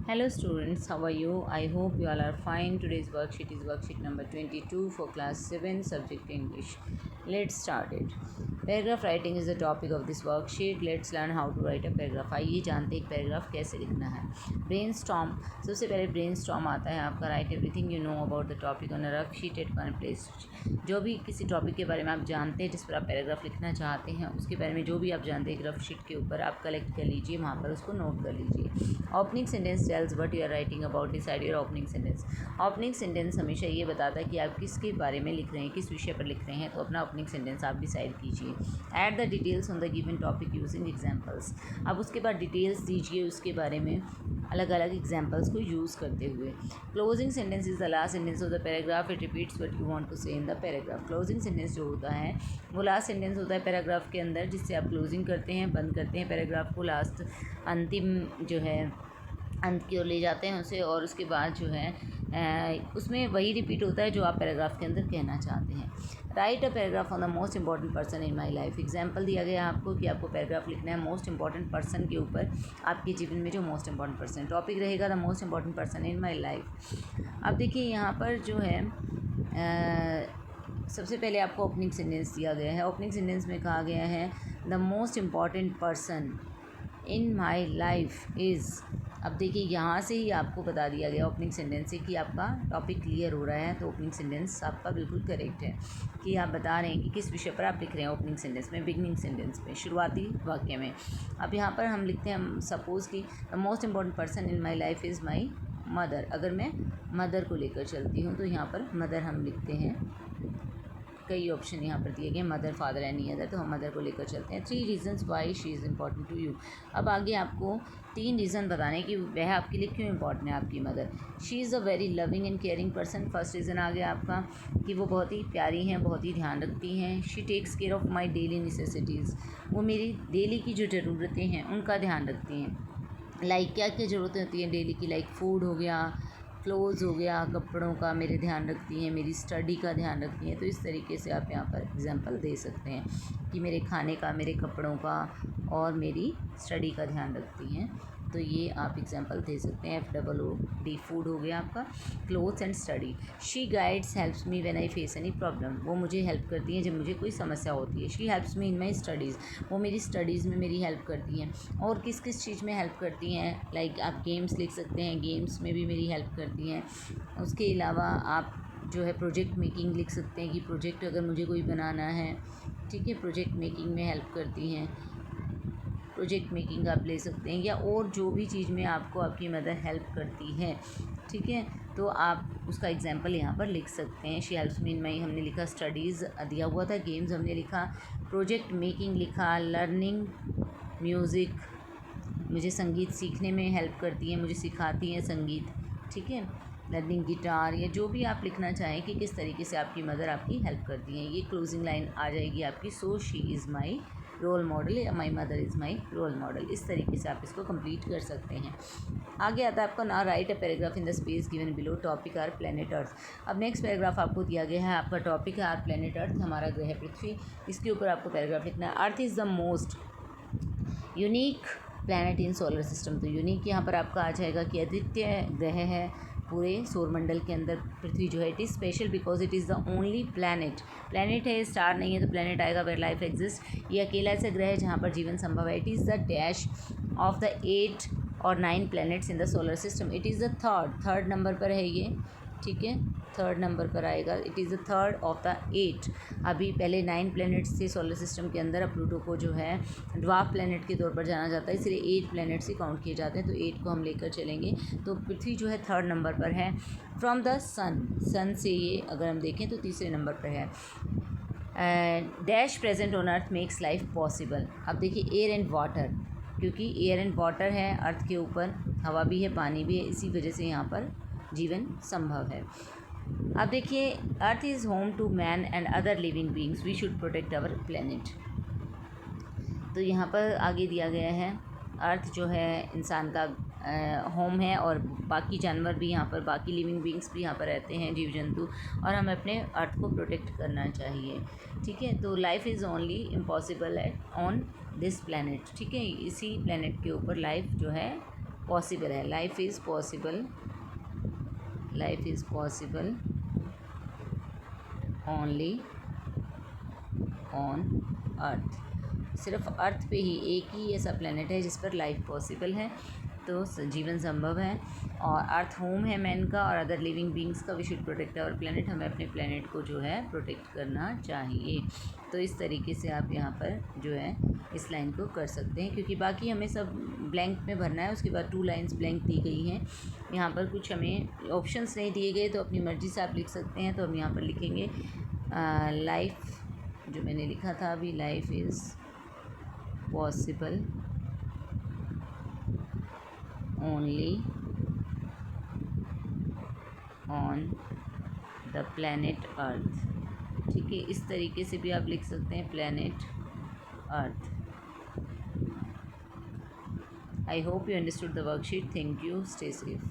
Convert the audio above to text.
Hello students, how are you? I hope you all are fine. Today's worksheet is worksheet number 22 for class 7 subject English. Let's start it. Paragraph writing is the topic of this worksheet. Let's learn how to write a paragraph. आइए जानते हैं एक paragraph कैसे लिखना है. Brainstorm. सबसे पहले brainstorm आता है आपका write everything you know about the topic on a rough sheet at one place. जो भी किसी टॉपिक के बारे में आप जानते हैं जिस पर आप पैराग्राफ लिखना चाहते हैं उसके बारे में जो भी आप जानते हैं एक रफ शीट के ऊपर आप कलेक्ट कर लीजिए, वहाँ पर उसको नोट कर लीजिए. Opening sentence tells what you are writing about. Decide your opening sentence. Opening sentence हमेशा ये बताता है कि आप किसके बारे में लिख रहे हैं, किस विषय पर लिख रहे हैं. तो अपना ओपनिंग सेंटेंस आप डिसाइड कीजिए. Add the details on the given topic using examples. अब उसके बाद डिटेल्स दीजिए उसके बारे में अलग अलग एग्जाम्पल्स को यूज़ करते हुए. Closing sentence is the last sentence of the paragraph. It repeats what you want to say in the paragraph. Closing sentence जो होता है वो लास्ट सेंटेंस होता है पैराग्राफ के अंदर, जिससे आप क्लोजिंग करते हैं, बंद करते हैं पैराग्राफ को. लास्ट अंतिम जो है अंत की ओर ले जाते हैं उसे, और उसके बाद जो है उसमें वही रिपीट होता है जो आप पैराग्राफ के अंदर कहना चाहते हैं. Right a paragraph on the most important person in my life. Example दिया गया आपको कि आपको पैराग्राफ लिखना है मोस्ट इंपॉर्टेंट पर्सन के ऊपर, आपके जीवन में जो मोस्ट इंपॉर्टेंट पर्सन. टॉपिक रहेगा the most important person in my life. अब देखिए यहाँ पर जो है सबसे पहले आपको ओपनिंग सेंटेंस दिया गया है. ओपनिंग सेंटेंस में कहा गया है the most important person in my life is. अब देखिए यहाँ से ही आपको बता दिया गया ओपनिंग सेंटेंस से कि आपका टॉपिक क्लियर हो रहा है. तो ओपनिंग सेंटेंस आपका बिल्कुल करेक्ट है कि आप बता रहे हैं कि किस विषय पर आप लिख रहे हैं ओपनिंग सेंटेंस में, बिगनिंग सेंटेंस में, शुरुआती वाक्य में. अब यहाँ पर हम लिखते हैं सपोज़ कि the most important person in my life is my mother. अगर मैं मदर को लेकर चलती हूँ तो यहाँ पर मदर हम लिखते हैं. कई ऑप्शन यहाँ पर दिए गए, मदर, फादर, एनी अदर, तो हम मदर को लेकर चलते हैं. 3 reasons why she is important to you. अब आगे आपको 3 रीज़न बताने कि वह आपके लिए क्यों इम्पॉर्टेंट है, आपकी mother. She is a very loving and caring person. First reason आ गया आपका कि वो बहुत ही प्यारी हैं, बहुत ही ध्यान रखती हैं. She takes care of my daily necessities. वो मेरी डेली की जो ज़रूरतें हैं उनका ध्यान रखती हैं. लाइक क्या क्या ज़रूरतें होती हैं डेली की, लाइक फूड हो गया, क्लोज़ हो गया, कपड़ों का मेरे ध्यान रखती हैं, मेरी स्टडी का ध्यान रखती हैं. तो इस तरीके से आप यहाँ पर एग्जांपल दे सकते हैं कि मेरे खाने का, मेरे कपड़ों का और मेरी स्टडी का ध्यान रखती हैं. तो ये आप एग्जांपल दे सकते हैं. FOOD फूड हो गया आपका, clothes and study. She guides helps me when I face any problem. वो मुझे हेल्प करती हैं जब मुझे कोई समस्या होती है. She helps me in my studies. वो मेरी स्टडीज़ में मेरी हेल्प करती हैं. और किस किस चीज़ में हेल्प करती हैं, लाइक आप गेम्स लिख सकते हैं, गेम्स में भी मेरी हेल्प करती हैं. उसके अलावा आप जो है प्रोजेक्ट मेकिंग लिख सकते हैं कि प्रोजेक्ट अगर मुझे कोई बनाना है, ठीक है, प्रोजेक्ट मेकिंग में हेल्प करती हैं. प्रोजेक्ट मेकिंग आप ले सकते हैं, या और जो भी चीज़ में आपको आपकी मदर हेल्प करती है, ठीक है, तो आप उसका एग्जांपल यहाँ पर लिख सकते हैं. शी हेल्प्स मी इन माई हमने लिखा, स्टडीज़ दिया हुआ था, गेम्स हमने लिखा, प्रोजेक्ट मेकिंग लिखा, लर्निंग म्यूज़िक, मुझे संगीत सीखने में हेल्प करती हैं, मुझे सिखाती हैं संगीत, ठीक है, लर्निंग गिटार, या जो भी आप लिखना चाहें कि किस तरीके से आपकी मदर आपकी हेल्प करती हैं. ये क्लोजिंग लाइन आ जाएगी आपकी. So she is my role model या my mother is my role model. इस तरीके से आप इसको कंप्लीट कर सकते हैं. आगे आता है आपका ना write a paragraph in the space given below. Topic our planet Earth. अब नेक्स्ट पैराग्राफ आपको दिया गया है, आपका टॉपिक है आर प्लेनेट अर्थ, हमारा ग्रह पृथ्वी. इसके ऊपर आपको पैराग्राफ लिखना है. Earth is the most unique planet in solar system. तो यूनिक यहाँ पर आपका आ जाएगा कि अद्वितीय ग्रह है पूरे सौरमंडल के अंदर पृथ्वी जो है. It is special because it is the only planet. Planet है, स्टार नहीं है, तो प्लैनेट आएगा वेयर लाइफ एग्जिस्ट. ये अकेला ऐसा ग्रह है जहाँ पर जीवन संभव है. It is the dash of the 8 और 9 planets in the solar system. It is the third number पर है ये, ठीक है, थर्ड नंबर पर आएगा. It is the third of the 8. अभी पहले 9 प्लैनेट्स थे सोलर सिस्टम के अंदर. अब प्लूटो को जो है ड्वार्फ प्लैनेट के तौर पर जाना जाता है, इसलिए 8 प्लैनेट्स ही काउंट किए जाते हैं. तो 8 को हम लेकर चलेंगे. तो पृथ्वी जो है थर्ड नंबर पर है. फ्रॉम द सन से ये अगर हम देखें तो तीसरे नंबर पर है. Dash present on earth makes life possible. अब देखिए एयर एंड वाटर, क्योंकि एयर एंड वाटर है अर्थ के ऊपर, हवा भी है, पानी भी है, इसी वजह से यहाँ पर जीवन संभव है. अब देखिए Earth is home to man and other living beings. We should protect our planet. तो यहाँ पर आगे दिया गया है अर्थ जो है इंसान का होम है, और बाकी जानवर भी यहाँ पर, बाकी लिविंग बींग्स भी यहाँ पर रहते हैं, जीव जंतु, और हमें अपने अर्थ को प्रोटेक्ट करना चाहिए, ठीक है. तो life is only impossible on this planet, ठीक है, इसी प्लैनेट के ऊपर लाइफ जो है पॉसिबल है, life is possible, life is possible only on earth. सिर्फ अर्थ पे ही एक ही ऐसा प्लेनेट है जिस पर लाइफ पॉसिबल है, तो जीवन संभव है। और अर्थ होम है मैन का और अदर लिविंग बींग्स का। We should protect our planet, हमें अपने प्लेनेट को जो है प्रोटेक्ट करना चाहिए। तो इस तरीके से आप यहाँ पर जो है इस लाइन को कर सकते हैं, क्योंकि बाकी हमें सब ब्लैंक में भरना है। उसके बाद 2 लाइन्स ब्लैंक दी गई हैं, यहाँ पर कुछ हमें ऑप्शंस नहीं दिए गए, तो अपनी मर्ज़ी से आप लिख सकते हैं। तो हम यहाँ पर लिखेंगे लाइफ, जो मैंने लिखा था अभी, life is possible only on the planet Earth. ठीक है, इस तरीके से भी आप लिख सकते हैं, planet earth. I hope you understood the worksheet. Thank you, stay safe.